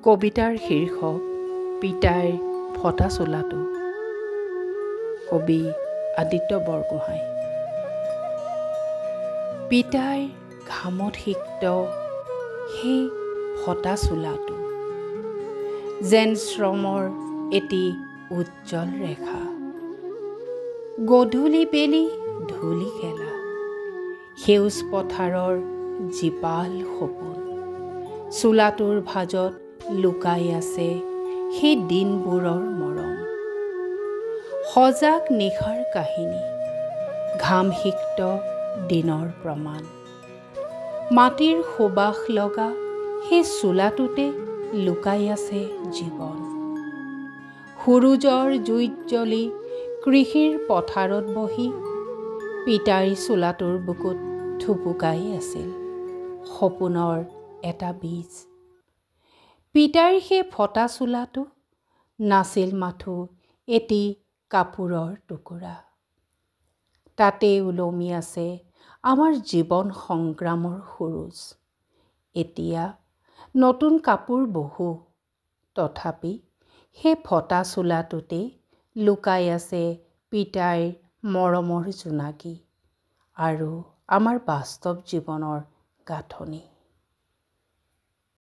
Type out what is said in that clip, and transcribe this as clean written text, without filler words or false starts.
কবিতাৰ শীৰ্ষক পিতাইৰ ফটা চোলাটো। কবি আদিত্য বৰগোহাঁই। পিতাইৰ ঘামত সিক্ত সেই ফটা চোলাটো যেন শ্ৰমৰ এটি উজ্জ্বল ৰেখা। গধূলি বেলি ধূলি খেলা সেউজ পথাৰৰ জীপাল সপোন। চোলাটোৰ ভাজত লুকাই আছে সেই দিনবোৰৰ মৰম। সজাগ নিশাৰ কাহিনী, ঘাম সিক্ত দিনৰ প্ৰমাণ। মাটিৰ সুবাস লগা সেই চোলাটোতে লুকাই আছে জীৱন। সূৰুজৰ জুইত জ্বলি কৃষিৰ পথাৰত বহি পিতাইৰ চোলাটোৰ বুকুত থুপুকাই আছিল সপোনৰ এটা বীজ। পিতাইৰ সেই ফটা চোলাটো নাছিল মাথো এটি কাপোৰৰ টুকুৰা। তাতে ওলমি আছে আমাৰ জীৱন সংগ্ৰামৰ সুৰুজ। এতিয়া নতুন কাপোৰ বহু, তথাপি সেই ফটা চোলাটোতে লুকাই আছে পিতাইৰ মৰমৰ জোনাকী আৰু আমাৰ বাস্তৱ জীৱনৰ গাঁথনি।